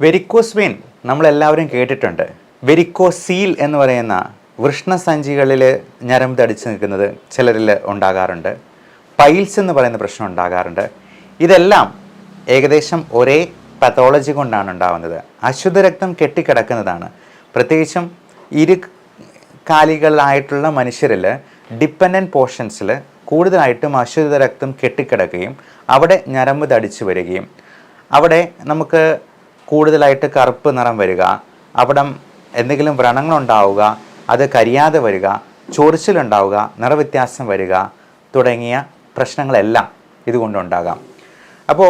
Varicose vein നമ്മളെല്ലാവരും കേട്ടിട്ടുണ്ട്. Varicocele എന്ന് പറയുന്ന വൃഷ്ണസഞ്ചികളിൽ ഞരമ്പ് തടിച്ച് നിൽക്കുന്നത് ചിലരിൽ ഉണ്ടാകാറുണ്ട്. പൈൽസ് എന്ന് പറയുന്ന പ്രശ്നം ഉണ്ടാകാറുണ്ട്. ഇതെല്ലാം ഏകദേശം ഒരേ പത്തോളജി കൊണ്ടാണ് ഉണ്ടാകുന്നത്. അശുദ്ധ രക്തം കെട്ടിക്കിടക്കുന്നതാണ്. പ്രത്യേകിച്ചും ഇരുകാലികളായിട്ടുള്ള മനുഷ്യരിൽ ഡിപ്പെൻഡൻറ്റ് പോർഷൻസിൽ കൂടുതലായിട്ടും അശുദ്ധ രക്തം കെട്ടിക്കിടക്കുകയും അവിടെ ഞരമ്പ് തടിച്ചു വരികയും അവിടെ നമുക്ക് കൂടുതലായിട്ട് കറുപ്പ് നിറം വരിക, അവിടെ എന്തെങ്കിലും വ്രണങ്ങളുണ്ടാവുക, അത് കരിയാതെ വരിക, ചൊറിച്ചിലുണ്ടാവുക, നിറവ്യത്യാസം വരിക തുടങ്ങിയ പ്രശ്നങ്ങളെല്ലാം ഇതുകൊണ്ടുണ്ടാകാം. അപ്പോൾ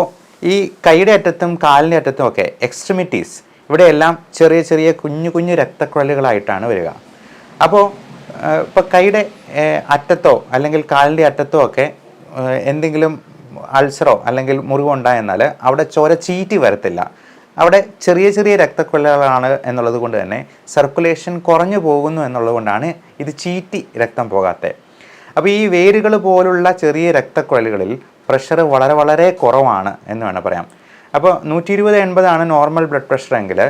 ഈ കൈയുടെ അറ്റത്തും കാലിൻ്റെ അറ്റത്തും ഒക്കെ എക്സ്ട്രിമിറ്റീസ് ഇവിടെയെല്ലാം ചെറിയ ചെറിയ കുഞ്ഞു കുഞ്ഞു രക്തക്കുഴലുകളായിട്ടാണ് വരിക. അപ്പോൾ ഇപ്പോൾ കൈയുടെ അറ്റത്തോ അല്ലെങ്കിൽ കാലിൻ്റെ അറ്റത്തോ ഒക്കെ എന്തെങ്കിലും അൾസറോ അല്ലെങ്കിൽ മുറിവുണ്ടായെന്നാൽ അവിടെ ചോര ചീറ്റി വരത്തില്ല. അവിടെ ചെറിയ ചെറിയ രക്തക്കുഴലുകളാണ് എന്നുള്ളത് കൊണ്ട് തന്നെ സർക്കുലേഷൻ കുറഞ്ഞു പോകുന്നു എന്നുള്ളത് കൊണ്ടാണ് ഇത് ചീറ്റി രക്തം പോകാത്തത്. അപ്പോൾ ഈ വേരുകൾ പോലുള്ള ചെറിയ രക്തക്കുഴലുകളിൽ പ്രഷർ വളരെ വളരെ കുറവാണ് എന്ന് വേണം പറയാം. അപ്പോൾ 120/80 നോർമൽ ബ്ലഡ് പ്രഷർ എങ്കിൽ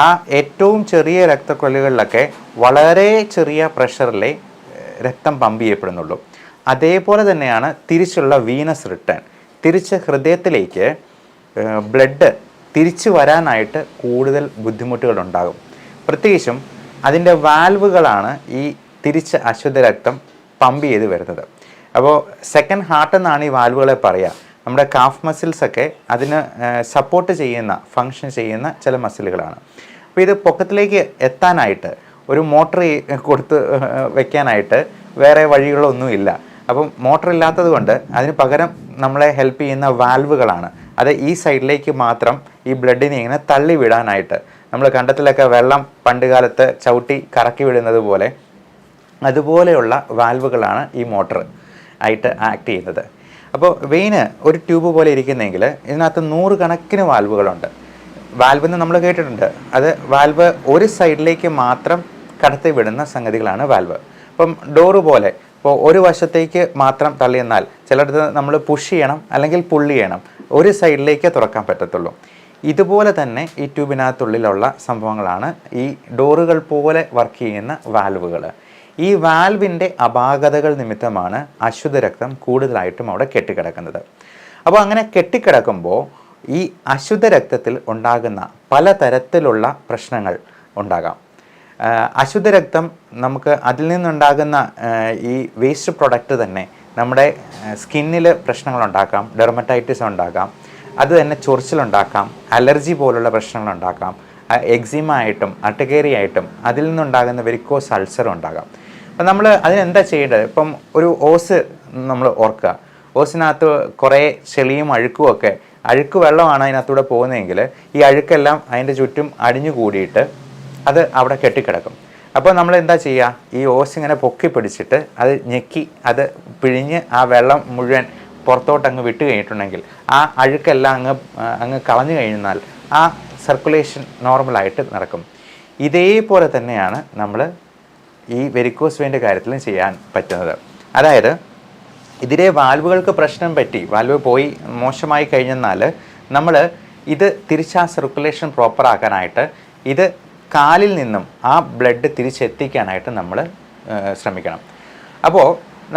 ആ ഏറ്റവും ചെറിയ രക്തക്കുഴലുകളിലൊക്കെ വളരെ ചെറിയ പ്രഷറിലെ രക്തം പമ്പ് ചെയ്യപ്പെടുന്നുള്ളൂ. അതേപോലെ തന്നെയാണ് തിരിച്ചുള്ള വീനസ് റിട്ടേൺ. തിരിച്ച് ഹൃദയത്തിലേക്ക് ബ്ലഡ് തിരിച്ചു വരാനായിട്ട് കൂടുതൽ ബുദ്ധിമുട്ടുകളുണ്ടാകും. പ്രത്യേകിച്ചും അതിൻ്റെ വാൽവുകളാണ് ഈ തിരിച്ച് അശുദ്ധ രക്തം പമ്പ് ചെയ്ത് വരുന്നത്. അപ്പോൾ സെക്കൻഡ് ഹാർട്ട് എന്നാണ് ഈ വാൽവുകളെ പറയുക. നമ്മുടെ കാഫ് മസിൽസൊക്കെ അതിന് സപ്പോർട്ട് ചെയ്യുന്ന ഫങ്ഷൻ ചെയ്യുന്ന ചില മസിലുകളാണ്. അപ്പോൾ ഇത് പൊക്കത്തിലേക്ക് എത്താനായിട്ട് ഒരു മോട്ടർ കൊടുത്ത് വെക്കാനായിട്ട് വേറെ വഴികളൊന്നുമില്ല. അപ്പം മോട്ടർ ഇല്ലാത്തത് കൊണ്ട് അതിന് പകരം നമ്മളെ ഹെൽപ്പ് ചെയ്യുന്ന വാൽവുകളാണ്. അത് ഈ സൈഡിലേക്ക് മാത്രം ഈ ബ്ലഡിനെ ഇങ്ങനെ തള്ളി വിടാനായിട്ട്, നമ്മൾ കണ്ടത്തിലൊക്കെ വെള്ളം പണ്ട് കാലത്ത് ചവിട്ടി കറക്കി വിടുന്നത് പോലെ അതുപോലെയുള്ള വാൽവുകളാണ് ഈ മോട്ടർ ആയിട്ട് ആക്ട് ചെയ്യുന്നത്. അപ്പോൾ വെയിന് ഒരു ട്യൂബ് പോലെ ഇരിക്കുന്നെങ്കിൽ ഇതിനകത്ത് 100 കണക്കിന് വാൽവുകളുണ്ട്. വാൽവെന്ന് നമ്മൾ കേട്ടിട്ടുണ്ട്. അത് വാൽവ് ഒരു സൈഡിലേക്ക് മാത്രം കടത്തി വിടുന്ന സംഗതികളാണ് വാൽവ്. അപ്പം ഡോറ് പോലെ ഇപ്പോൾ ഒരു വശത്തേക്ക് മാത്രം തള്ളിയെന്നാൽ ചിലയിടത്ത് നമ്മൾ പുഷ് ചെയ്യണം അല്ലെങ്കിൽ പുള്ളി ചെയ്യണം, ഒരു സൈഡിലേക്ക് തുറക്കാൻ പറ്റത്തുള്ളൂ. ഇതുപോലെ തന്നെ ഈ ട്യൂബിനകത്തുള്ളിലുള്ള സംഭവങ്ങളാണ് ഈ ഡോറുകൾ പോലെ വർക്ക് ചെയ്യുന്ന വാൽവുകൾ. ഈ വാൽവിൻ്റെ അപാകതകൾ നിമിത്തമാണ് അശുദ്ധ രക്തം കൂടുതലായിട്ടും അവിടെ കെട്ടിക്കിടക്കുന്നത്. അപ്പോൾ അങ്ങനെ കെട്ടിക്കിടക്കുമ്പോൾ ഈ അശുദ്ധ രക്തത്തിൽ ഉണ്ടാകുന്ന പലതരത്തിലുള്ള പ്രശ്നങ്ങൾ ഉണ്ടാകാം. അശുദ്ധ രക്തം നമുക്ക് അതിൽ നിന്നുണ്ടാകുന്ന ഈ വേസ്റ്റ് പ്രൊഡക്റ്റ് തന്നെ നമ്മുടെ സ്കിന്നിൽ പ്രശ്നങ്ങളുണ്ടാക്കാം, ഡെർമറ്റൈറ്റിസ് ഉണ്ടാക്കാം, അത് തന്നെ ചൊറിച്ചിലുണ്ടാക്കാം, അലർജി പോലുള്ള പ്രശ്നങ്ങളുണ്ടാക്കാം, എക്സിമ ആയിട്ടും അർട്ടിക്കേറിയ ആയിട്ടും അതിൽ നിന്നുണ്ടാകുന്ന വെരിക്കോസ് അൾസറും ഉണ്ടാകാം. അപ്പം നമ്മൾ അതിനെന്താ ചെയ്യേണ്ടത്? ഇപ്പം ഒരു ഓസ് നമ്മൾ ഓർക്കുക. ഓസിനകത്ത് കുറേ ചെളിയും അഴുക്കും ഒക്കെ, അഴുക്ക് വെള്ളമാണ് അതിനകത്തൂടെ പോകുന്നതെങ്കിൽ ഈ അഴുക്കെല്ലാം അതിൻ്റെ ചുറ്റും അടിഞ്ഞു കൂടിയിട്ട് അത് അവിടെ കെട്ടിക്കിടക്കും. അപ്പോൾ നമ്മൾ എന്താ ചെയ്യുക? ഈ ഓസ് ഇങ്ങനെ പൊക്കി പിടിച്ചിട്ട് അത് ഞെക്കി അത് പിഴിഞ്ഞ് ആ വെള്ളം മുഴുവൻ പുറത്തോട്ട് വിട്ട് കഴിഞ്ഞിട്ടുണ്ടെങ്കിൽ ആ അഴുക്കെല്ലാം അങ്ങ് കളഞ്ഞു കഴിഞ്ഞാൽ ആ സർക്കുലേഷൻ നോർമലായിട്ട് നടക്കും. ഇതേപോലെ തന്നെയാണ് നമ്മൾ ഈ വെരിക്കോസ് വെയിൻ്റെ കാര്യത്തിലും ചെയ്യാൻ പറ്റുന്നത്. അതായത് ഇതിലെ വാൽവുകൾക്ക് പ്രശ്നം പറ്റി, വാൽവ് പോയി മോശമായി കഴിഞ്ഞെന്നാൽ നമ്മൾ ഇത് തിരിച്ച് ആ സർക്കുലേഷൻ പ്രോപ്പറാക്കാനായിട്ട് ഇത് കാലിൽ നിന്നും ആ ബ്ലഡ് തിരിച്ചെത്തിക്കാനായിട്ട് നമ്മൾ ശ്രമിക്കണം. അപ്പോൾ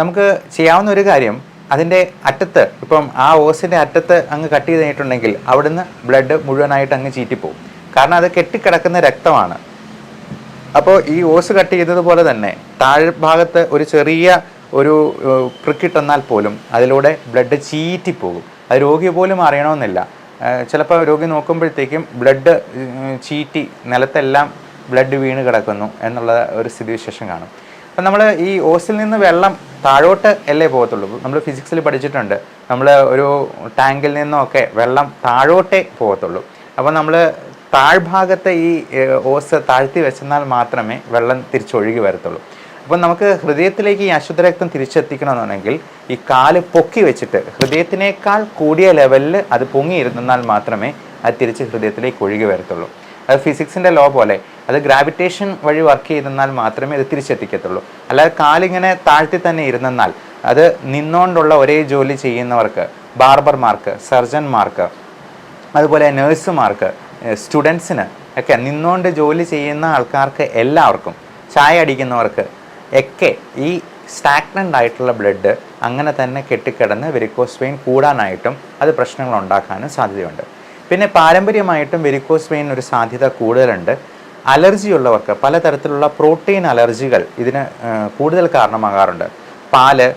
നമുക്ക് ചെയ്യാവുന്ന ഒരു കാര്യം, അതിൻ്റെ അറ്റത്ത് ഇപ്പം ആ ഓസിൻ്റെ അറ്റത്ത് അങ്ങ് കട്ട് ചെയ്ത് കഴിഞ്ഞിട്ടുണ്ടെങ്കിൽ അവിടുന്ന് ബ്ലഡ് മുഴുവനായിട്ട് അങ്ങ് ചീറ്റിപ്പോവും. കാരണം അത് കെട്ടിക്കിടക്കുന്ന രക്തമാണ്. അപ്പോൾ ഈ ഓസ് കട്ട് ചെയ്തതുപോലെ തന്നെ താഴ്ഭാഗത്ത് ഒരു ചെറിയ ഒരു പ്രിക്കിട്ടെന്നാൽ പോലും അതിലൂടെ ബ്ലഡ് ചീറ്റിപ്പോകും. അത് രോഗി പോലും അറിയണമെന്നില്ല. ചിലപ്പോൾ രോഗി നോക്കുമ്പോഴത്തേക്കും ബ്ലഡ് ചീറ്റി നിലത്തെല്ലാം ബ്ലഡ് വീണ് കിടക്കുന്നു എന്നുള്ള ഒരു സ്ഥിതിവിശേഷം കാണും. അപ്പം നമ്മൾ ഈ ഓസിൽ നിന്ന് വെള്ളം താഴോട്ട് അല്ലേ പോകത്തുള്ളൂ. നമ്മൾ ഫിസിക്സിൽ പഠിച്ചിട്ടുണ്ട്, നമ്മൾ ഒരു ടാങ്കിൽ നിന്നൊക്കെ വെള്ളം താഴോട്ടേ പോകത്തുള്ളൂ. അപ്പോൾ നമ്മൾ താഴ്ഭാഗത്തെ ഈ ഓസ് താഴ്ത്തി വെച്ചെന്നാൽ മാത്രമേ വെള്ളം തിരിച്ചൊഴുകി വരത്തുള്ളൂ. അപ്പോൾ നമുക്ക് ഹൃദയത്തിലേക്ക് ഈ അശുദ്ധ രക്തം തിരിച്ചെത്തിക്കണമെന്നുണ്ടെങ്കിൽ ഈ കാല് പൊക്കി വെച്ചിട്ട് ഹൃദയത്തിനേക്കാൾ കൂടിയ ലെവലിൽ അത് പൊങ്ങിയിരുന്നാൽ മാത്രമേ അത് തിരിച്ച് ഹൃദയത്തിലേക്ക് ഒഴുകി വരത്തുള്ളൂ. അത് ഫിസിക്സിൻ്റെ ലോ പോലെ അത് ഗ്രാവിറ്റേഷൻ വഴി വർക്ക് ചെയ്തെന്നാൽ മാത്രമേ അത് തിരിച്ചെത്തിക്കത്തുള്ളൂ. അല്ലാതെ കാലിങ്ങനെ താഴ്ത്തി തന്നെ ഇരുന്നാൽ, അത് നിന്നുകൊണ്ടുള്ള ഒരേ ജോലി ചെയ്യുന്നവർക്ക്, ബാർബർമാർക്ക്, സർജന്മാർക്ക്, അതുപോലെ നഴ്സുമാർക്ക്, സ്റ്റുഡൻസിന് ഒക്കെ നിന്നുകൊണ്ട് ജോലി ചെയ്യുന്ന ആൾക്കാർക്ക് എല്ലാവർക്കും ചായ അടിക്കുന്നവർക്ക് ഒക്കെ ഈ സ്റ്റാഗ്നൻ്റ് ആയിട്ടുള്ള ബ്ലഡ് അങ്ങനെ തന്നെ കെട്ടിക്കിടന്ന് വെരിക്കോസ് വെയിൻ കൂടാനായിട്ടും അത് പ്രശ്നങ്ങൾ ഉണ്ടാക്കാനും സാധ്യതയുണ്ട്. പിന്നെ പാരമ്പര്യമായിട്ടും വെരിക്കോസ് വെയിൻ ഒരു സാധ്യത കൂടുതലുണ്ട്. അലർജി ഉള്ളവർക്ക് പലതരത്തിലുള്ള പ്രോട്ടീൻ അലർജികൾ ഇതിന് കൂടുതൽ കാരണമാകാറുണ്ട്. പാല്,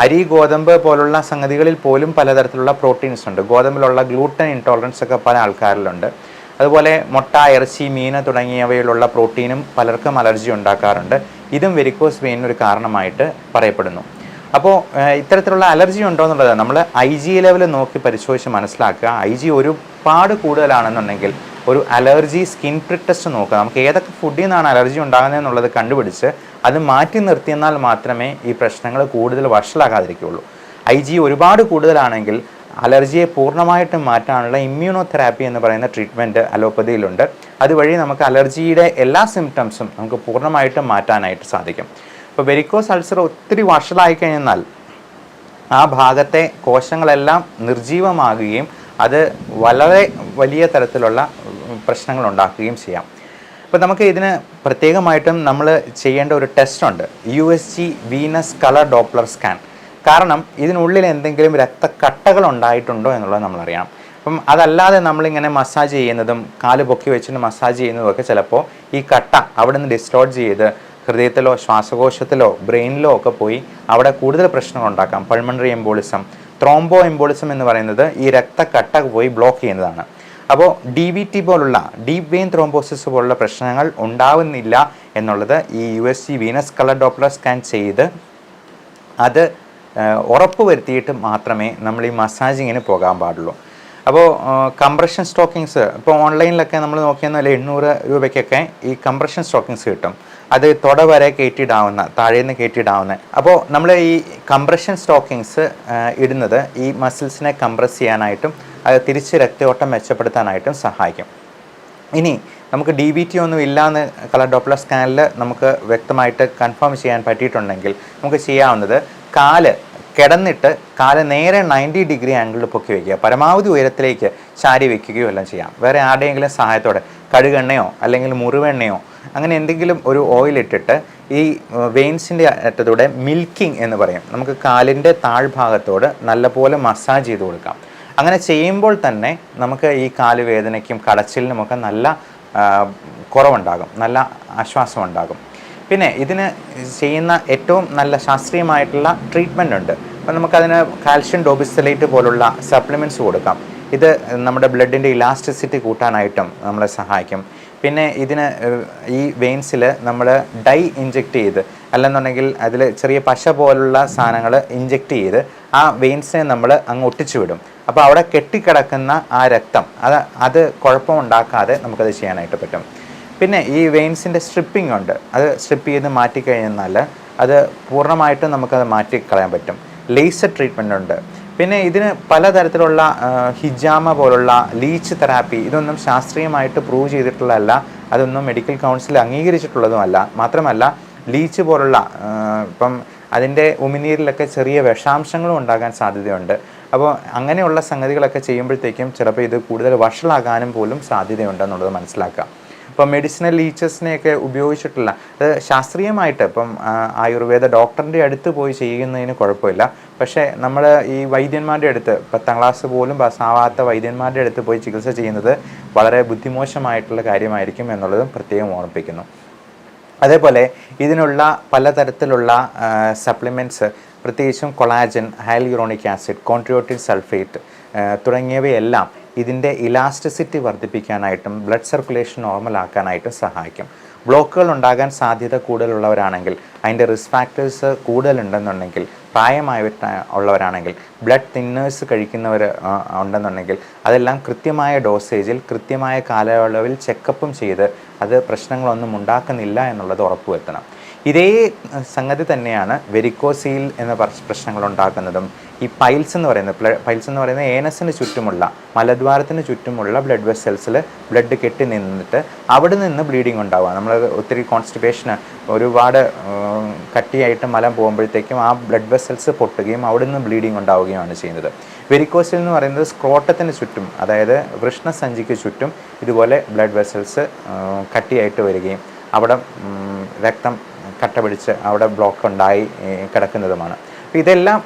അരി, ഗോതമ്പ് പോലുള്ള സംഗതികളിൽ പോലും പലതരത്തിലുള്ള പ്രോട്ടീൻസ് ഉണ്ട്. ഗോതമ്പിലുള്ള ഗ്ലൂട്ടൻ ഇൻടോളറൻസ് ഒക്കെ പല ആൾക്കാരിലുണ്ട്. അതുപോലെ മുട്ട, ഇറച്ചി, മീൻ തുടങ്ങിയവയിലുള്ള പ്രോട്ടീനും പലർക്കും അലർജി ഉണ്ടാക്കാറുണ്ട്. ഇതും വെരിക്കോസ് വെയിൻ ഒരു കാരണമായിട്ട് പറയപ്പെടുന്നു. അപ്പോൾ ഇത്തരത്തിലുള്ള അലർജി ഉണ്ടോ എന്നുള്ളത് നമ്മൾ IG ലെവൽ നോക്കി പരിശോധിച്ച് മനസ്സിലാക്കുക. IG ഒരുപാട് കൂടുതലാണെന്നുണ്ടെങ്കിൽ ഒരു അലർജി സ്കിൻ പ്രിക് ടെസ്റ്റ് നോക്കുക. നമുക്ക് ഏതൊക്കെ ഫുഡിൽ നിന്നാണ് അലർജി ഉണ്ടാകുന്നത് എന്നുള്ളത് കണ്ടുപിടിച്ച് അത് മാറ്റി നിർത്തിയെന്നാൽ മാത്രമേ ഈ പ്രശ്നങ്ങൾ കൂടുതൽ വഷളാകാതിരിക്കുകയുള്ളൂ. IG ഒരുപാട് കൂടുതലാണെങ്കിൽ അലർജിയെ പൂർണ്ണമായിട്ടും മാറ്റാനുള്ള ഇമ്മ്യൂണോതെറാപ്പി എന്ന് പറയുന്ന ട്രീറ്റ്മെൻറ്റ് അലോപ്പതിയിലുണ്ട്. അതുവഴി നമുക്ക് അലർജിയുടെ എല്ലാ സിംറ്റംസും നമുക്ക് പൂർണ്ണമായിട്ടും മാറ്റാനായിട്ട് സാധിക്കും. ഇപ്പോൾ വെരിക്കോസ് അൾസർ ഒത്തിരി വഷളായി കഴിഞ്ഞാൽ ആ ഭാഗത്തെ കോശങ്ങളെല്ലാം നിർജീവമാകുകയും അത് വളരെ വലിയ തരത്തിലുള്ള പ്രശ്നങ്ങൾ ഉണ്ടാക്കുകയും ചെയ്യാം. അപ്പോൾ നമുക്ക് ഇതിന് പ്രത്യേകമായിട്ടും നമ്മൾ ചെയ്യേണ്ട ഒരു ടെസ്റ്റുണ്ട്, USG venous colour Doppler scan. കാരണം ഇതിനുള്ളിൽ എന്തെങ്കിലും രക്തക്കട്ടകൾ ഉണ്ടായിട്ടുണ്ടോ എന്നുള്ളത് നമ്മളറിയണം. അപ്പം അതല്ലാതെ നമ്മളിങ്ങനെ മസാജ് ചെയ്യുന്നതും കാല് പൊക്കി വെച്ചിട്ട് മസാജ് ചെയ്യുന്നതും ഒക്കെ ചിലപ്പോൾ ഈ കട്ട അവിടെ നിന്ന് ഡിസ്ലോഡ്ജ് ചെയ്ത് ഹൃദയത്തിലോ ശ്വാസകോശത്തിലോ ബ്രെയിനിലോ ഒക്കെ പോയി അവിടെ കൂടുതൽ പ്രശ്നങ്ങൾ ഉണ്ടാക്കാം. പൾമണറി എംബോളിസം, ത്രോംബോ എംബോളിസം എന്ന് പറയുന്നത് ഈ രക്തക്കട്ട പോയി ബ്ലോക്ക് ചെയ്യുന്നതാണ്. അപ്പോൾ DVT പോലുള്ള ഡീപ്പ് വെയിൻ ത്രോംബോസിസ് പോലുള്ള പ്രശ്നങ്ങൾ ഉണ്ടാവുന്നില്ല എന്നുള്ളത് ഈ USG venous colour Doppler scan ചെയ്ത് അത് ഉറപ്പ് വരുത്തിയിട്ട് മാത്രമേ നമ്മൾ ഈ മസാജിങ്ങിന് പോകാൻ പാടുള്ളൂ. അപ്പോൾ കംപ്രഷൻ സ്റ്റോക്കിങ്സ് ഇപ്പോൾ ഓൺലൈനിലൊക്കെ നമ്മൾ നോക്കിയെന്നാൽ 800 രൂപയ്ക്കൊക്കെ ഈ കംപ്രഷൻ സ്റ്റോക്കിങ്സ് കിട്ടും. അത് തുട വരെ കയറ്റിയിടാവുന്ന, താഴേന്ന് കയറ്റിയിടാവുന്ന. അപ്പോൾ നമ്മൾ ഈ കംപ്രഷൻ സ്റ്റോക്കിങ്സ് ഇടുന്നത് ഈ മസിൽസിനെ കംപ്രസ് ചെയ്യാനായിട്ടും അത് തിരിച്ച് രക്തയോട്ടം മെച്ചപ്പെടുത്താനായിട്ടും സഹായിക്കും. ഇനി നമുക്ക് DVT ഒന്നും ഇല്ലയെന്ന് കളർ ഡോപ്ലർ സ്കാനിൽ നമുക്ക് വ്യക്തമായിട്ട് കൺഫേം ചെയ്യാൻ പറ്റിയിട്ടുണ്ടെങ്കിൽ നമുക്ക് ചെയ്യാവുന്നത് കിടന്നിട്ട് കാല് നേരെ 90 ഡിഗ്രി ആംഗിളിൽ പൊക്കി വയ്ക്കുക. പരമാവധി ഉയരത്തിലേക്ക് ചാരി വയ്ക്കുകയോ എല്ലാം ചെയ്യാം. വേറെ ആരുടെയെങ്കിലും സഹായത്തോടെ കടുകെണ്ണയോ അല്ലെങ്കിൽ മുറിവെണ്ണയോ അങ്ങനെ എന്തെങ്കിലും ഒരു ഓയിൽ ഇട്ടിട്ട് ഈ വെയിൻസിൻ്റെ അറ്റത്തൂടെ മിൽക്കിംഗ് എന്ന് പറയും, നമുക്ക് കാലിൻ്റെ താഴ്ഭാഗത്തോട് നല്ലപോലെ മസാജ് ചെയ്ത് കൊടുക്കാം. അങ്ങനെ ചെയ്യുമ്പോൾ തന്നെ നമുക്ക് ഈ കാല് വേദനയ്ക്കും കടച്ചിലിനുമൊക്കെ നല്ല കുറവുണ്ടാകും, നല്ല ആശ്വാസം ഉണ്ടാകും. പിന്നെ ഇതിന് ചെയ്യുന്ന ഏറ്റവും നല്ല ശാസ്ത്രീയമായിട്ടുള്ള ട്രീറ്റ്മെൻ്റ് ഉണ്ട്. അപ്പോൾ നമുക്കതിന് കാൽഷ്യം ഡോബിസലേറ്റ് പോലുള്ള സപ്ലിമെൻറ്റ്സ് കൊടുക്കാം. ഇത് നമ്മുടെ ബ്ലഡിൻ്റെ ഇലാസ്റ്റിസിറ്റി കൂട്ടാനായിട്ടും നമ്മളെ സഹായിക്കും. പിന്നെ ഇതിന് ഈ വെയിൻസിൽ നമ്മൾ ഡൈ ഇഞ്ചെക്റ്റ് ചെയ്ത് അല്ലെന്നുണ്ടെങ്കിൽ അതിൽ ചെറിയ പശ പോലുള്ള സാധനങ്ങൾ ഇഞ്ചെക്റ്റ് ചെയ്ത് ആ വെയിൻസിനെ നമ്മൾ അങ്ങ് ഒട്ടിച്ചു വിടും. അപ്പോൾ അവിടെ കെട്ടിക്കിടക്കുന്ന ആ രക്തം അത് കുഴപ്പമുണ്ടാക്കാതെ നമുക്കത് ചെയ്യാനായിട്ട് പറ്റും. പിന്നെ ഈ വെയിൻസിൻ്റെ സ്ട്രിപ്പിംഗ് ഉണ്ട്, അത് സ്ട്രിപ്പ് ചെയ്ത് മാറ്റിക്കഴിഞ്ഞാൽ അത് പൂർണ്ണമായിട്ടും നമുക്കത് മാറ്റിക്കളയാൻ പറ്റും. ലേസർ ട്രീറ്റ്മെൻ്റ് ഉണ്ട്. പിന്നെ ഇതിന് പലതരത്തിലുള്ള ഹിജാമ പോലുള്ള ലീച്ച് തെറാപ്പി, ഇതൊന്നും ശാസ്ത്രീയമായിട്ട് പ്രൂവ് ചെയ്തിട്ടുള്ളതല്ല, അതൊന്നും മെഡിക്കൽ കൗൺസിൽ അംഗീകരിച്ചിട്ടുള്ളതുമല്ല. മാത്രമല്ല ലീച്ച് പോലുള്ള ഇപ്പം അതിൻ്റെ ഉമിനീരിലൊക്കെ ചെറിയ വിഷാംശങ്ങളും ഉണ്ടാകാൻ സാധ്യതയുണ്ട്. അപ്പോൾ അങ്ങനെയുള്ള സംഗതികളൊക്കെ ചെയ്യുമ്പോഴത്തേക്കും ചിലപ്പോൾ ഇത് കൂടുതൽ വഷളാകാനും പോലും സാധ്യതയുണ്ടെന്നുള്ളത് മനസ്സിലാക്കാം. ഇപ്പം മെഡിസിനൽ ലീച്ചസിനെയൊക്കെ ഉപയോഗിച്ചിട്ടുള്ള അത് ശാസ്ത്രീയമായിട്ട് ഇപ്പം ആയുർവേദ ഡോക്ടറിൻ്റെ അടുത്ത് പോയി ചെയ്യുന്നതിന് കുഴപ്പമില്ല. പക്ഷേ നമ്മൾ ഈ വൈദ്യന്മാരുടെ അടുത്ത് 10ാം ക്ലാസ് പോലും പാസ്സാവാത്ത വൈദ്യന്മാരുടെ അടുത്ത് പോയി ചികിത്സ ചെയ്യുന്നത് വളരെ ബുദ്ധിമോശമായിട്ടുള്ള കാര്യമായിരിക്കും എന്നുള്ളതും പ്രത്യേകം ഓർമ്മിപ്പിക്കുന്നു. അതേപോലെ ഇതിനുള്ള പലതരത്തിലുള്ള സപ്ലിമെൻറ്റ്സ്, പ്രത്യേകിച്ചും കൊളാജൻ, ഹൈലൂറോണിക് ആസിഡ്, കോൺട്രിയോട്ടിൻ സൾഫേറ്റ് തുടങ്ങിയവയെല്ലാം ഇതിൻ്റെ ഇലാസ്റ്റിസിറ്റി വർദ്ധിപ്പിക്കാനായിട്ടും ബ്ലഡ് സർക്കുലേഷൻ നോർമലാക്കാനായിട്ടും സഹായിക്കും. ബ്ലോക്കുകൾ ഉണ്ടാകാൻ സാധ്യത കൂടുതലുള്ളവരാണെങ്കിൽ, അതിൻ്റെ റിസ്ക് ഫാക്ടേഴ്സ് കൂടുതലുണ്ടെന്നുണ്ടെങ്കിൽ, ഉള്ളവരാണെങ്കിൽ, ബ്ലഡ് തിന്നേഴ്സ് കഴിക്കുന്നവർ ഉണ്ടെന്നുണ്ടെങ്കിൽ അതെല്ലാം കൃത്യമായ ഡോസേജിൽ കൃത്യമായ കാലയളവിൽ ചെക്കപ്പും ചെയ്ത് അത് പ്രശ്നങ്ങളൊന്നും ഉണ്ടാക്കുന്നില്ല എന്നുള്ളത് ഉറപ്പുവരുത്തണം. ഇതേ സംഗതി തന്നെയാണ് വെരിക്കോസീൽ എന്ന പ്രശ്നങ്ങൾ ഉണ്ടാക്കുന്നതും. ഈ പൈൽസ് എന്ന് പറയുന്നത് ഏനസിന് ചുറ്റുമുള്ള മലദ്വാരത്തിന് ചുറ്റുമുള്ള ബ്ലഡ് വെസൽസിൽ ബ്ലഡ് കെട്ടി നിന്നിട്ട് അവിടെ നിന്ന് ബ്ലീഡിങ് ഉണ്ടാവുക. നമ്മൾ ഒത്തിരി കോൺസ്റ്റിപ്പേഷന് ഒരുപാട് കട്ടിയായിട്ട് മലം പോകുമ്പോഴത്തേക്കും ആ ബ്ലഡ് വെസൽസ് പൊട്ടുകയും അവിടെ നിന്ന് ബ്ലീഡിങ് ഉണ്ടാവുകയാണ് ചെയ്യുന്നത്. വെരിക്കോസിൽ എന്ന് പറയുന്നത് സ്ക്രോട്ടത്തിന് ചുറ്റും, അതായത് വൃഷ്ണസഞ്ചിക്ക് ചുറ്റും ഇതുപോലെ ബ്ലഡ് വെസൽസ് കട്ടിയായിട്ട് വരികയും അവിടെ രക്തം കട്ട പിടിച്ച് അവിടെ ബ്ലോക്ക് ഉണ്ടായി കിടക്കുന്നതുമാണ്. അപ്പോൾ ഇതെല്ലാം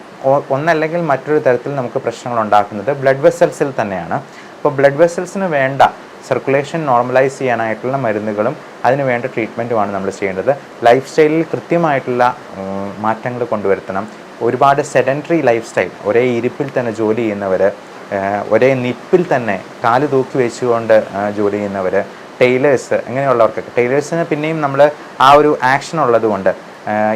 ഒന്നല്ലെങ്കിൽ മറ്റൊരു തരത്തിൽ നമുക്ക് പ്രശ്നങ്ങൾ ഉണ്ടാക്കുന്നത് ബ്ലഡ് വെസൽസിൽ തന്നെയാണ്. അപ്പോൾ ബ്ലഡ് വെസൽസിന് വേണ്ട സർക്കുലേഷൻ നോർമലൈസ് ചെയ്യാനായിട്ടുള്ള മരുന്നുകളും അതിന് വേണ്ട ട്രീറ്റ്മെൻറ്റുമാണ് നമ്മൾ ചെയ്യേണ്ടത്. ലൈഫ് സ്റ്റൈലിൽ കൃത്യമായിട്ടുള്ള മാറ്റങ്ങൾ കൊണ്ടുവരുത്തണം. ഒരുപാട് സെഡൻറ്ററി ലൈഫ് സ്റ്റൈൽ, ഒരേ ഇരിപ്പിൽ തന്നെ ജോലി ചെയ്യുന്നവർ, ഒരേ നിപ്പിൽ തന്നെ കാല് തൂക്കി വെച്ചുകൊണ്ട് ജോലി ചെയ്യുന്നവർ, ടൈലേഴ്സ്, അങ്ങനെയുള്ളവർക്കൊക്കെ. ടൈലേഴ്സിന് പിന്നെയും നമ്മൾ ആ ഒരു ആക്ഷൻ ഉള്ളതുകൊണ്ട്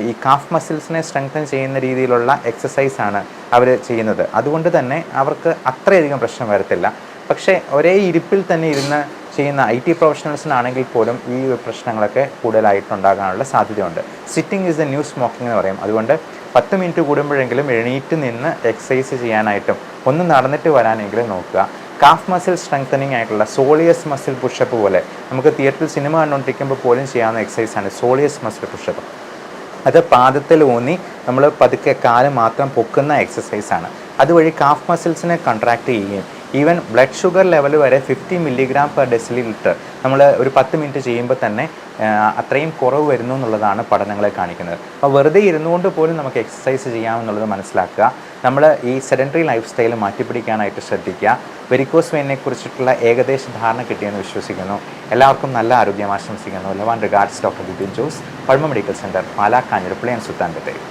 ഈ കാഫ് മസിൽസിനെ സ്ട്രെങ്തൻ ചെയ്യുന്ന രീതിയിലുള്ള എക്സസൈസാണ് അവർ ചെയ്യുന്നത്. അതുകൊണ്ട് തന്നെ അവർക്ക് അത്രയധികം പ്രശ്നം വരത്തില്ല. പക്ഷേ ഒരേ ഇരിപ്പിൽ തന്നെ ഇരുന്ന് ചെയ്യുന്ന IT പ്രൊഫഷണൽസിനാണെങ്കിൽ പോലും ഈ പ്രശ്നങ്ങളൊക്കെ കൂടുതലായിട്ടുണ്ടാകാനുള്ള സാധ്യതയുണ്ട്. Sitting is A new smoking എന്ന് പറയും. അതുകൊണ്ട് 10 മിനിറ്റ് കൂടുമ്പോഴെങ്കിലും എണീറ്റ് നിന്ന് എക്സസൈസ് ചെയ്യാനായിട്ടും ഒന്ന് നടന്നിട്ട് വരാനെങ്കിലും നോക്കുക. കാഫ് മസിൽ സ്ട്രെങ്തനിങ് ആയിട്ടുള്ള സോളിയസ് മസിൽ പുഷപ്പ് പോലെ നമുക്ക് തിയേറ്ററിൽ സിനിമ കണ്ടുകൊണ്ടിരിക്കുമ്പോൾ പോലും ചെയ്യാവുന്ന എക്സസൈസാണ് സോളിയസ് മസിൽ പുഷപ്പ്. അത് പാദത്തിൽ ഊന്നി നമ്മൾ പതുക്കെ കാല് മാത്രം പൊക്കുന്ന എക്സസൈസാണ്. അതുവഴി കാഫ് മസിൽസിനെ കൺട്രാക്ട് ചെയ്യുകയും ഈവൻ ബ്ലഡ് ഷുഗർ ലെവൽ വരെ 50 mg/dL നമ്മൾ ഒരു 10 മിനിറ്റ് ചെയ്യുമ്പോൾ തന്നെ അത്രയും കുറവ് വരുന്നു എന്നുള്ളതാണ് പഠനങ്ങളെ കാണിക്കുന്നത്. അപ്പോൾ വെറുതെ ഇരുന്നുകൊണ്ട് പോലും നമുക്ക് എക്സസൈസ് ചെയ്യാമെന്നുള്ളത് മനസ്സിലാക്കുക. നമ്മൾ ഈ സെഡൻറ്ററി ലൈഫ് സ്റ്റൈൽ മാറ്റിപ്പിടിക്കാനായിട്ട് ശ്രദ്ധിക്കുക. വെരിക്കോസ് വെയിനെ കുറിച്ചിട്ടുള്ള ഏകദേശ ധാരണ കിട്ടിയെന്ന് വിശ്വസിക്കുന്നു. എല്ലാവർക്കും നല്ല ആരോഗ്യം ആശംസിക്കുന്നു. Love and regards doctor Bipin Jose, Pulma medical centre, Pala, Kanjirappally and Sultan Bathery.